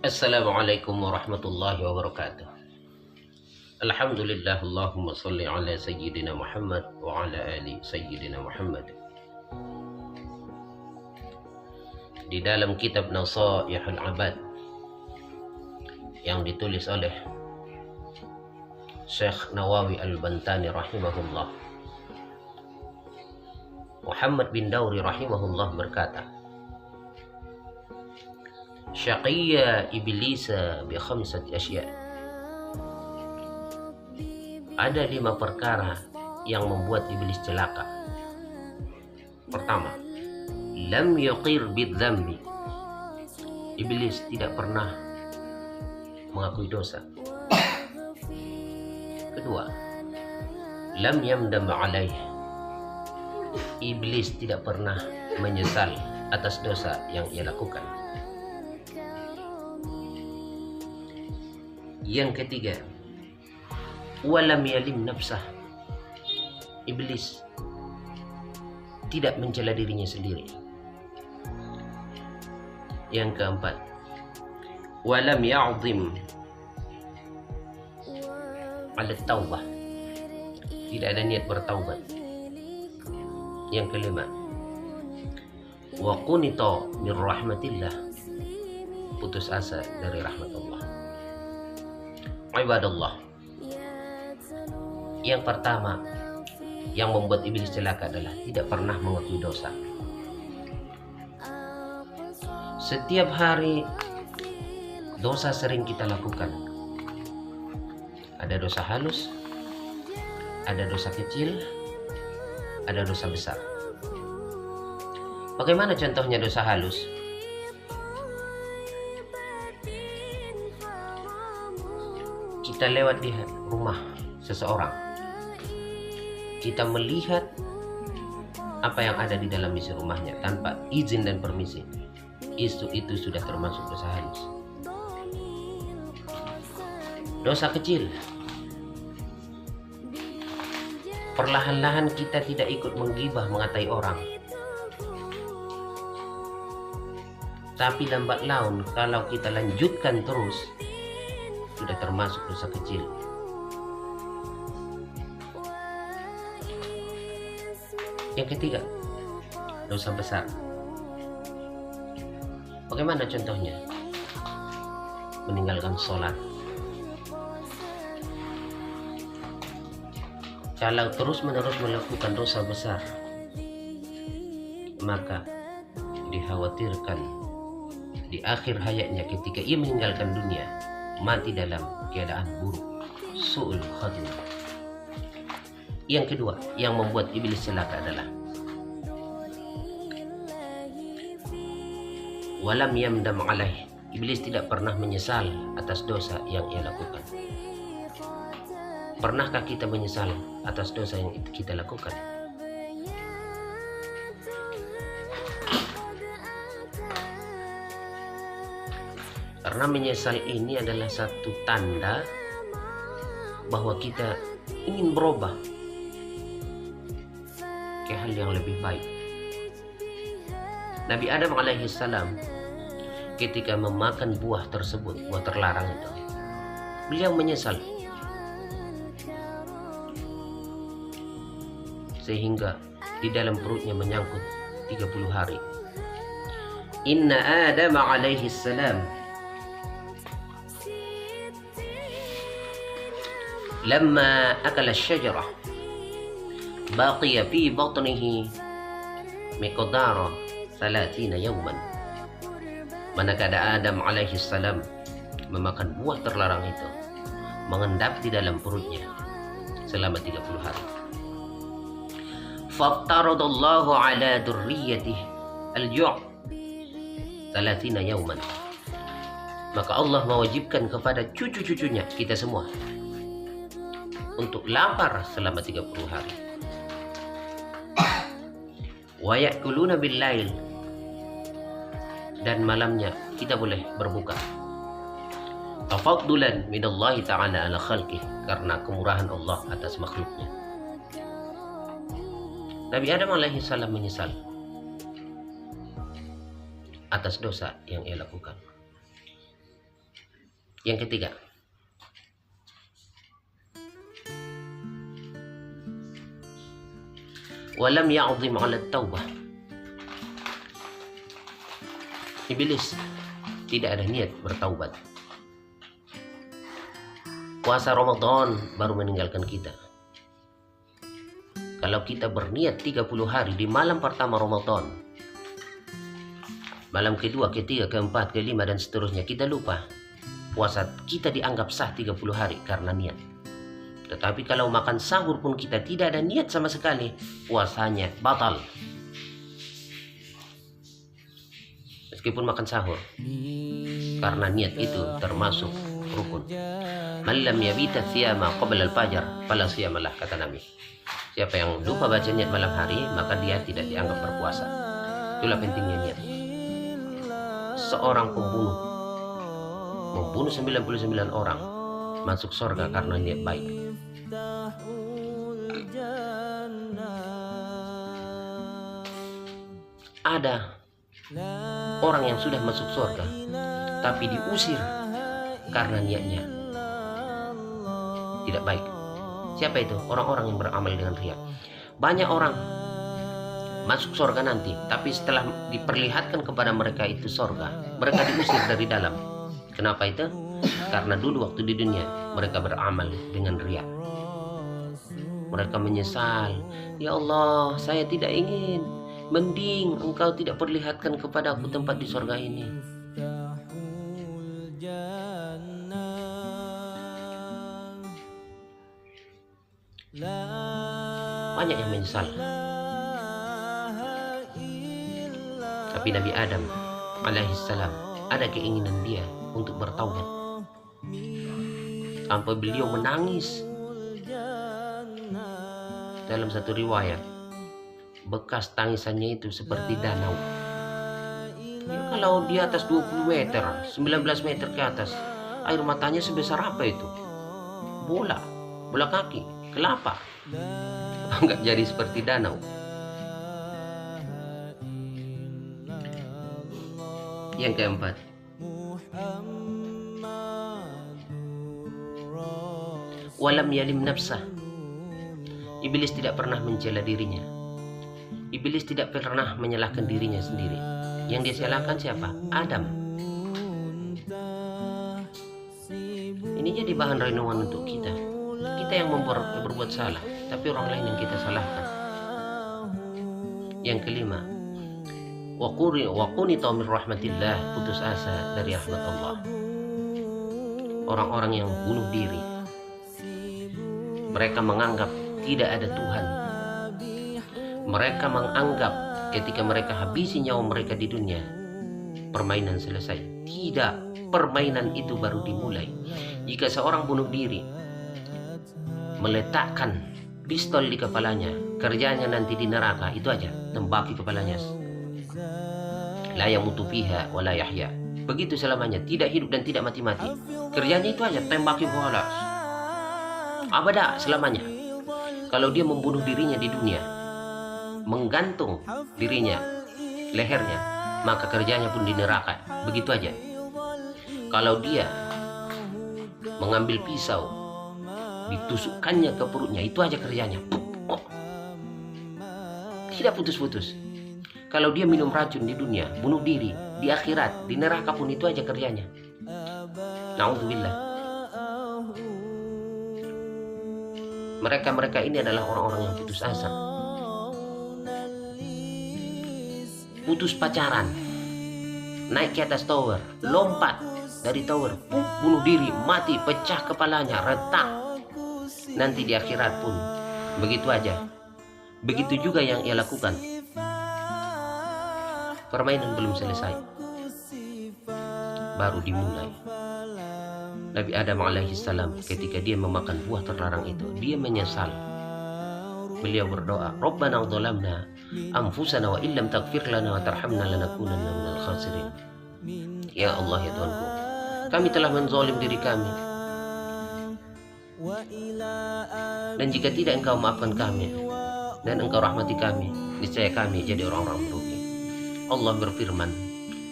Assalamualaikum warahmatullahi wabarakatuh. Alhamdulillah, Allahumma salli ala Sayyidina Muhammad wa ala ali Sayyidina Muhammad. Di dalam kitab Nasaihul Abad yang ditulis oleh Syekh Nawawi Al-Bantani rahimahullah, Muhammad bin Dauri rahimahullah berkata, Syaqiyya iblisa bi khamsati asya. Ada 5 perkara yang membuat iblis celaka. Pertama, lam yuqir bidzambi. Iblis tidak pernah mengakui dosa. Kedua, lam yamdam alaih. Iblis tidak pernah menyesal atas dosa yang ia lakukan. Yang ketiga, walam yalim nafsah. Iblis tidak mencela dirinya sendiri. Yang keempat, walam ya'zim ala taubah. Tidak ada niat bertaubat. Yang kelima, wa qunita min rahmatillah. Putus asa dari rahmat Allah. Ibadallah, yang pertama yang membuat iblis celaka adalah tidak pernah mengakui dosa. Setiap hari dosa sering kita lakukan. Ada dosa halus, ada dosa kecil, ada dosa besar. Bagaimana contohnya dosa halus? Kita lewat di rumah seseorang, kita melihat apa yang ada di dalam isi rumahnya tanpa izin dan permisi. Itu sudah termasuk dosa halus. Dosa kecil, perlahan-lahan kita tidak ikut menggibah, mengatai orang, tapi lambat laun kalau kita lanjutkan terus, sudah termasuk dosa kecil. Yang ketiga, dosa besar. Bagaimana contohnya? Meninggalkan sholat. Kalau terus-menerus melakukan dosa besar, maka dikhawatirkan di akhir hayatnya ketika ia meninggalkan dunia, mati dalam keadaan buruk, su'ul khatimah. Yang kedua yang membuat iblis celaka adalah walam yamdam alaih. Iblis tidak pernah menyesal atas dosa yang ia lakukan. Pernahkah kita menyesal atas dosa yang kita lakukan? Karena menyesal ini adalah satu tanda bahwa kita ingin berubah ke hal yang lebih baik. Nabi Adam alaihissalam ketika memakan buah tersebut, buah terlarang itu, beliau menyesal sehingga di dalam perutnya menyangkut 30 hari. Inna Adam alaihissalam lamma akala asy-syajarah baqiya fi batnihi miqdara 30 yawman. Manakala Adam alaihi salam memakan buah terlarang itu, mengendap di dalam perutnya selama 30 hari. Faftaradallahu ala dzurriyyatihi al-ju' 30 yawman. Maka Allah mewajibkan kepada cucu-cucunya, kita semua, untuk lapar selama 30 hari. Wa ya'kuluna bil-lail, dan malamnya kita boleh berbuka. Tafaddulan minallahi ta'ala ala khalqih, karena kemurahan Allah atas makhluknya. Nabi Adam alaihi salam menyesal atas dosa yang ia lakukan. Yang ketiga, walam ya'zim 'ala taubah. Iblis tidak ada niat bertaubat. Puasa Ramadan baru meninggalkan kita. Kalau kita berniat 30 hari di malam pertama Ramadan, malam kedua, ketiga, keempat, kelima, dan seterusnya, kita lupa. Puasa kita dianggap sah 30 hari karena niat. Tetapi kalau makan sahur pun kita tidak ada niat sama sekali, puasanya batal. Meskipun makan sahur, karena niat itu termasuk rukun. Man lam yabita siyama qabla al-fajr fala siyamalah, kata Nabi. Siapa yang lupa baca niat malam hari, maka dia tidak dianggap berpuasa. Itulah pentingnya niat. Seorang pembunuh membunuh 99 orang masuk surga karena niat baik. Ada orang yang sudah masuk surga tapi diusir karena niatnya tidak baik. Siapa itu? Orang-orang yang beramal dengan riya. Banyak orang masuk surga nanti, tapi setelah diperlihatkan kepada mereka itu surga, mereka diusir dari dalam. Kenapa itu? Karena dulu waktu di dunia mereka beramal dengan riya. Mereka menyesal, ya Allah, saya tidak ingin. Mending engkau tidak perlihatkan kepada aku tempat di surga ini. Banyak yang menyesal. Tapi Nabi Adam alaihissalam ada keinginan dia untuk bertaubat. Sampai beliau menangis. Dalam satu riwayat, bekas tangisannya itu seperti danau. Ya, kalau di atas 20 meter, 19 meter ke atas, air matanya sebesar apa itu? Bola kaki, kelapa. Enggak jadi seperti danau. Yang keempat, walam yalim nafsah. Iblis tidak pernah mencela dirinya. Iblis tidak pernah menyalahkan dirinya sendiri. Yang dia salahkan siapa? Adam. Ini jadi bahan renungan untuk kita. Kita yang berbuat salah, tapi orang lain yang kita salahkan. Yang kelima, wa qunita min rahmatillah, putus asa dari rahmat Allah. Orang-orang yang bunuh diri, mereka menganggap tidak ada Tuhan. Mereka menganggap ketika mereka habisi nyawa mereka di dunia, permainan selesai. Tidak, permainan itu baru dimulai. Jika seorang bunuh diri, meletakkan pistol di kepalanya, kerjanya nanti di neraka, itu aja, tembaki kepalanya. La yamutu fiha wa la yahya. Begitu selamanya, tidak hidup dan tidak mati-mati. Kerjanya itu aja, tembaki kepala. Abada selamanya. Kalau dia membunuh dirinya di dunia, menggantung dirinya, lehernya, maka kerjanya pun di neraka. Begitu aja. Kalau dia mengambil pisau, ditusukkannya ke perutnya, itu aja kerjanya. Tidak putus-putus. Kalau dia minum racun di dunia, bunuh diri, di akhirat, di neraka pun itu aja kerjanya. Na'udzubillah. Mereka ini adalah orang-orang yang putus asa. Putus pacaran, naik ke atas tower, lompat dari tower, bunuh diri, mati, pecah kepalanya, retak. Nanti di akhirat pun begitu aja. Begitu juga yang ia lakukan. Permainan belum selesai, baru dimulai. Nabi Adam alaihissalam ketika dia memakan buah terlarang itu, dia menyesal. Beliau berdoa, Rabbana dhalamna anfusana wa illam taghfir lana wa tarhamna lanakunanna minal khasirin. Ya Allah, ya Tuhanku, kami telah menzalim diri kami, dan jika tidak Engkau maafkan kami dan Engkau rahmati kami, niscaya kami jadi orang-orang merugi. Allah berfirman,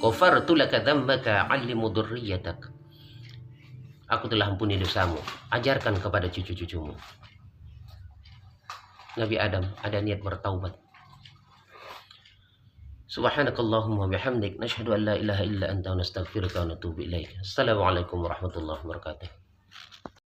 Ghafartu laka dzambaka 'allimu dzurriyyatak. aku telah ampuni dosamu, ajarkan kepada cucu-cucumu. Nabi Adam ada niat bertaubat. Subhanakallahumma bihamdik, nashhadu an la ilaha illa anta, nastaghfiruka wa natubu ilaik. Assalamualaikum warahmatullahi wabarakatuh.